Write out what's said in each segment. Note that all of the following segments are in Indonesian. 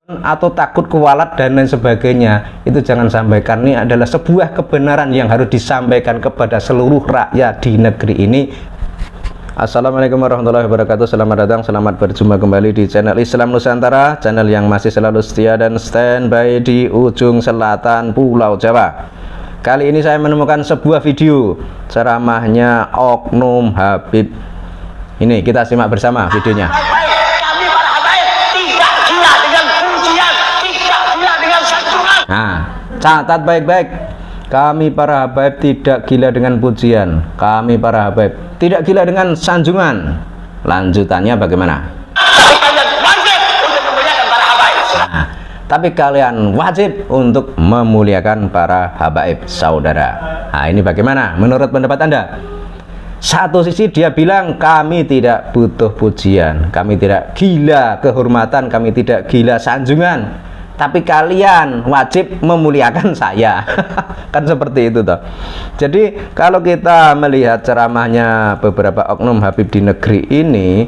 atau takut kualat dan lain sebagainya, itu jangan sampaikan. Ini adalah sebuah kebenaran yang harus disampaikan kepada seluruh rakyat di negeri ini. Assalamualaikum warahmatullahi wabarakatuh. Selamat datang, selamat berjumpa kembali di channel Islam Nusantara, channel yang masih selalu setia dan standby di ujung selatan Pulau Jawa. Kali ini saya menemukan sebuah video ceramahnya Oknum Habib. Ini kita simak bersama videonya. Nah, catat baik-baik. Kami para habaib tidak gila dengan pujian. Kami para habaib tidak gila dengan sanjungan. Lanjutannya bagaimana? Nah, tapi kalian wajib untuk memuliakan para habaib saudara. Nah, ini bagaimana menurut pendapat Anda? Satu sisi dia bilang kami tidak butuh pujian, kami tidak gila kehormatan, kami tidak gila sanjungan, tapi kalian wajib memuliakan saya. Kan seperti itu toh. Jadi kalau kita melihat ceramahnya beberapa oknum habib di negeri ini,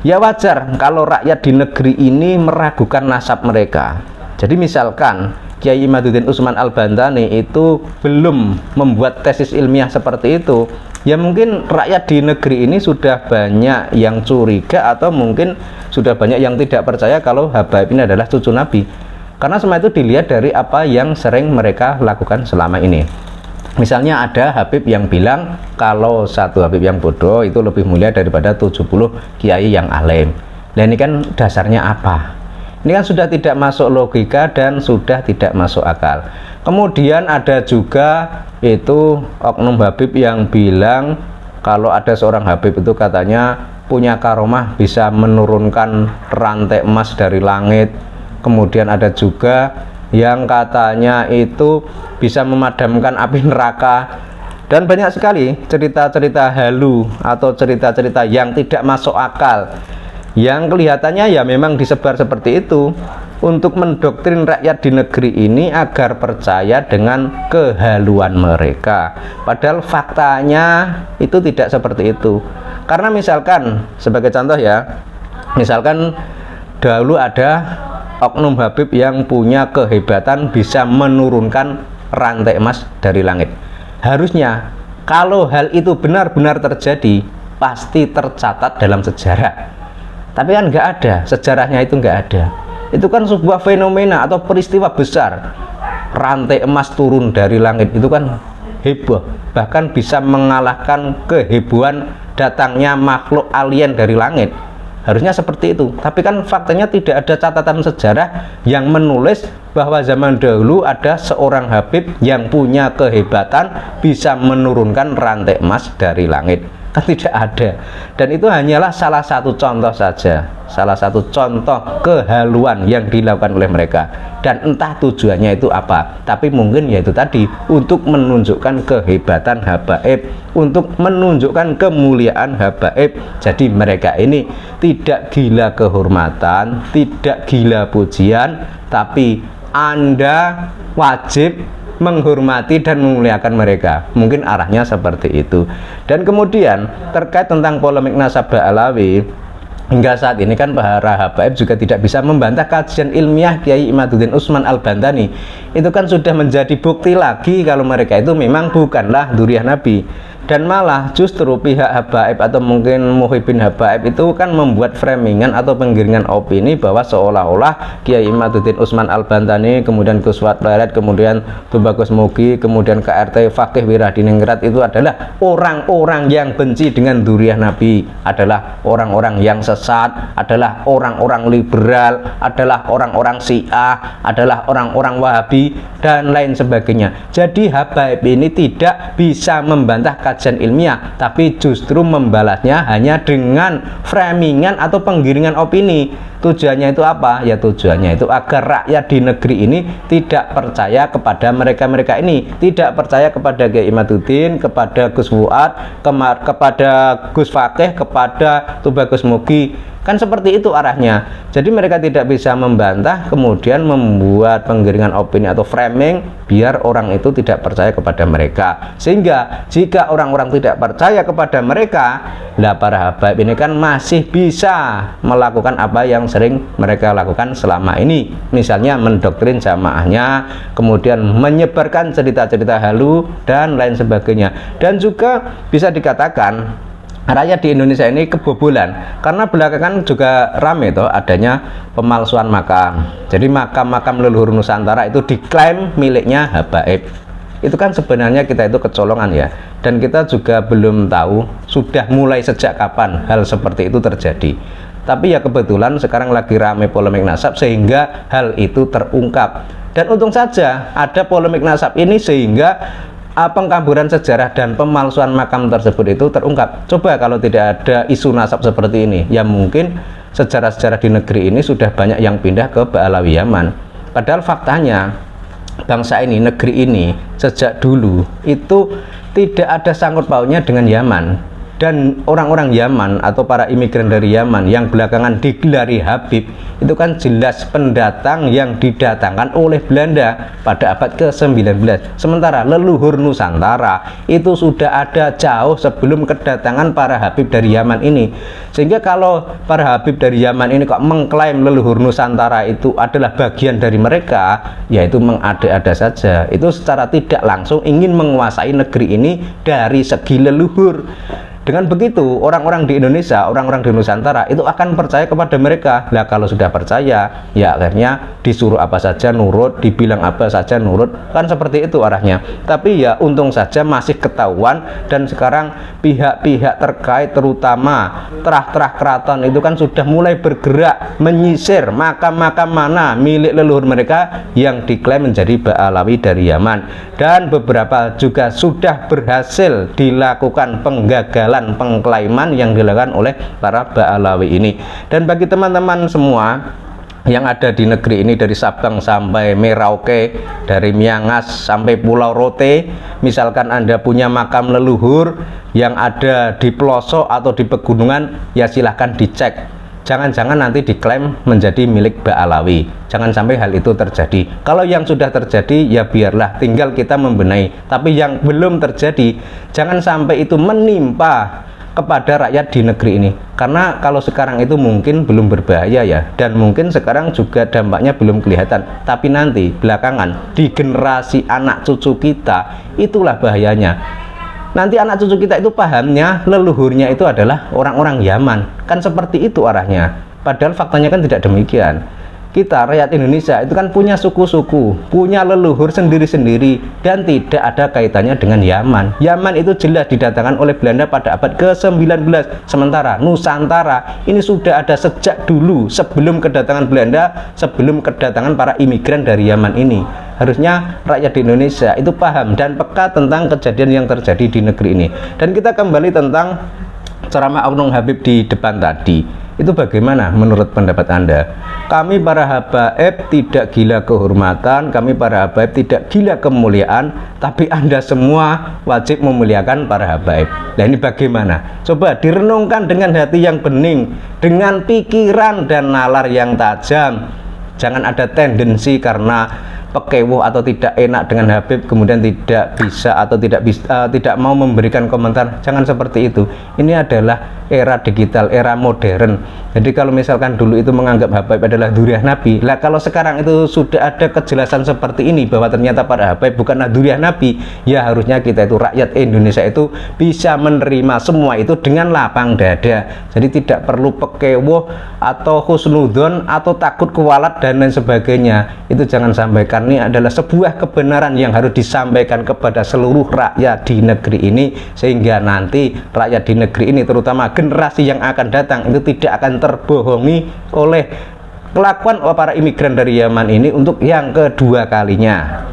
ya wajar kalau rakyat di negeri ini meragukan nasab mereka. Jadi misalkan Kiai Imaduddin Usman Al-Bantani itu belum membuat tesis ilmiah seperti itu, ya mungkin rakyat di negeri ini sudah banyak yang curiga, atau mungkin sudah banyak yang tidak percaya kalau habaib ini adalah cucu Nabi. Karena semua itu dilihat dari apa yang sering mereka lakukan selama ini. Misalnya ada habib yang bilang kalau satu habib yang bodoh itu lebih mulia daripada 70 kiai yang alim. Dan ini kan dasarnya apa? Ini kan sudah tidak masuk logika dan sudah tidak masuk akal. Kemudian ada juga itu oknum habib yang bilang kalau ada seorang habib itu katanya punya karomah bisa menurunkan rantai emas dari langit. Kemudian ada juga yang katanya itu bisa memadamkan api neraka. Dan banyak sekali cerita-cerita halu atau cerita-cerita yang tidak masuk akal, yang kelihatannya ya memang disebar seperti itu untuk mendoktrin rakyat di negeri ini agar percaya dengan kehaluan mereka. Padahal faktanya itu tidak seperti itu. Karena misalkan sebagai contoh ya, misalkan dahulu ada oknum habib yang punya kehebatan bisa menurunkan rantai emas dari langit. Harusnya kalau hal itu benar-benar terjadi pasti tercatat dalam sejarah. Tapi kan nggak ada, sejarahnya itu nggak ada. Itu kan sebuah fenomena atau peristiwa besar. Rantai emas turun dari langit itu kan heboh, bahkan bisa mengalahkan kehebohan datangnya makhluk alien dari langit. Harusnya seperti itu, tapi kan faktanya tidak ada catatan sejarah yang menulis bahwa zaman dahulu ada seorang habib yang punya kehebatan bisa menurunkan rantai emas dari langit. Kan tidak ada. Dan itu hanyalah salah satu contoh saja, salah satu contoh kehaluan yang dilakukan oleh mereka. Dan entah tujuannya itu apa, tapi mungkin yaitu tadi untuk menunjukkan kehebatan habaib, untuk menunjukkan kemuliaan habaib. Jadi mereka ini tidak gila kehormatan, tidak gila pujian, tapi Anda wajib menghormati dan memuliakan mereka. Mungkin arahnya seperti itu. Dan kemudian terkait tentang polemik nasabah alawi, hingga saat ini kan para habaib juga tidak bisa membantah kajian ilmiah Kiai Imaduddin Usman Al-Bantani. Itu kan sudah menjadi bukti lagi kalau mereka itu memang bukanlah dzurriyyah Nabi. Dan malah justru pihak habaib atau mungkin muhibbin habaib itu kan membuat framingan atau penggiringan opini bahwa seolah-olah Kiai Imaduddin Usman Al-Bantani, kemudian Gus Wat Barat, kemudian Tubagus Mugi, kemudian KRT Fakih Wiradiningrat itu adalah orang-orang yang benci dengan dzurriyyah Nabi, adalah orang-orang yang sesat, adalah orang-orang liberal, adalah orang-orang Syiah, adalah orang-orang Wahabi dan lain sebagainya. Jadi habaib ini tidak bisa membantah kajian ilmiah, tapi justru membalasnya hanya dengan framingan atau penggiringan opini. Tujuannya itu apa? Ya tujuannya itu agar rakyat di negeri ini tidak percaya kepada mereka-mereka ini, tidak percaya kepada Kiai Imaduddin, kepada Gus Fuad, kepada Gus Fakih, kepada Tubagus Mugi, Kan seperti itu arahnya. Jadi mereka tidak bisa membantah, kemudian membuat penggiringan opini atau framing biar orang itu tidak percaya kepada mereka. Sehingga jika orang-orang tidak percaya kepada mereka, lah para habaib ini kan masih bisa melakukan apa yang sering mereka lakukan selama ini. Misalnya mendoktrin jamaahnya, kemudian menyebarkan cerita-cerita halu dan lain sebagainya. Dan juga bisa dikatakan rakyat di Indonesia ini kebobolan karena belakangan juga rame toh adanya pemalsuan makam. Jadi makam-makam leluhur Nusantara itu diklaim miliknya habaib. Itu kan sebenarnya kita itu kecolongan ya, dan kita juga belum tahu sudah mulai sejak kapan hal seperti itu terjadi. Tapi ya kebetulan sekarang lagi rame polemik nasab sehingga hal itu terungkap. Dan untung saja ada polemik nasab ini sehingga pengkaburan sejarah dan pemalsuan makam tersebut itu terungkap. Coba kalau tidak ada isu nasab seperti ini, ya mungkin sejarah-sejarah di negeri ini sudah banyak yang pindah ke Ba'alawi Yaman. Padahal faktanya bangsa ini, negeri ini sejak dulu itu tidak ada sangkut pautnya dengan Yaman. Dan orang-orang Yaman atau para imigran dari Yaman yang belakangan digelari Habib itu kan jelas pendatang yang didatangkan oleh Belanda pada abad ke-19. Sementara leluhur Nusantara itu sudah ada jauh sebelum kedatangan para Habib dari Yaman ini. Sehingga kalau para Habib dari Yaman ini kok mengklaim leluhur Nusantara itu adalah bagian dari mereka, yaitu mengada-ada saja. Itu secara tidak langsung ingin menguasai negeri ini dari segi leluhur. Dengan begitu, orang-orang di Indonesia, orang-orang di Nusantara itu akan percaya kepada mereka. Nah, kalau sudah percaya, ya akhirnya disuruh apa saja nurut, dibilang apa saja nurut. Kan seperti itu arahnya. Tapi ya untung saja masih ketahuan, dan sekarang pihak-pihak terkait terutama terah-terah keraton itu kan sudah mulai bergerak menyisir makam-makam mana milik leluhur mereka yang diklaim menjadi Ba'alawi dari Yaman. Dan beberapa juga sudah berhasil dilakukan penggagalan pengklaiman yang dilakukan oleh para Ba'alawi ini. Dan bagi teman-teman semua yang ada di negeri ini, dari Sabang sampai Merauke, dari Miangas sampai Pulau Rote, misalkan Anda punya makam leluhur yang ada di pelosok atau di pegunungan, ya silahkan dicek. Jangan-jangan nanti diklaim menjadi milik Ba'alawi. Jangan sampai hal itu terjadi. Kalau yang sudah terjadi, ya biarlah, tinggal kita membenahi. Tapi yang belum terjadi, jangan sampai itu menimpa kepada rakyat di negeri ini. Karena kalau sekarang itu mungkin belum berbahaya ya, dan mungkin sekarang juga dampaknya belum kelihatan. Tapi nanti belakangan di generasi anak cucu kita, itulah bahayanya. Nanti anak cucu kita itu pahamnya leluhurnya itu adalah orang-orang Yaman. Kan seperti itu arahnya. Padahal faktanya kan tidak demikian. Kita rakyat Indonesia itu kan punya suku-suku, punya leluhur sendiri-sendiri, dan tidak ada kaitannya dengan Yaman. Yaman itu jelas didatangkan oleh Belanda pada abad ke-19. Sementara Nusantara ini sudah ada sejak dulu, sebelum kedatangan Belanda, sebelum kedatangan para imigran dari Yaman ini. Harusnya rakyat di Indonesia itu paham dan peka tentang kejadian yang terjadi di negeri ini. Dan kita kembali tentang ceramah Oknum Habib di depan tadi. Itu bagaimana menurut pendapat Anda? Kami para habaib tidak gila kehormatan, kami para habaib tidak gila kemuliaan, tapi Anda semua wajib memuliakan para habaib. Nah, ini bagaimana? Coba direnungkan dengan hati yang bening, dengan pikiran dan nalar yang tajam. Jangan ada tendensi karena pekewuh atau tidak enak dengan Habib kemudian tidak bisa atau tidak mau memberikan komentar. Jangan seperti itu. Ini adalah era digital, era modern. Jadi kalau misalkan dulu itu menganggap Habib adalah dzurriyyah Nabi, lah kalau sekarang itu sudah ada kejelasan seperti ini bahwa ternyata para Habib bukanlah dzurriyyah Nabi, ya harusnya kita itu rakyat Indonesia itu bisa menerima semua itu dengan lapang dada. Jadi tidak perlu pekewuh atau husnudzon atau takut kualat dan lain sebagainya. Itu jangan sampaikan. Ini adalah sebuah kebenaran yang harus disampaikan kepada seluruh rakyat di negeri ini, sehingga nanti rakyat di negeri ini terutama generasi yang akan datang itu tidak akan terbohongi oleh kelakuan para imigran dari Yaman ini untuk yang kedua kalinya.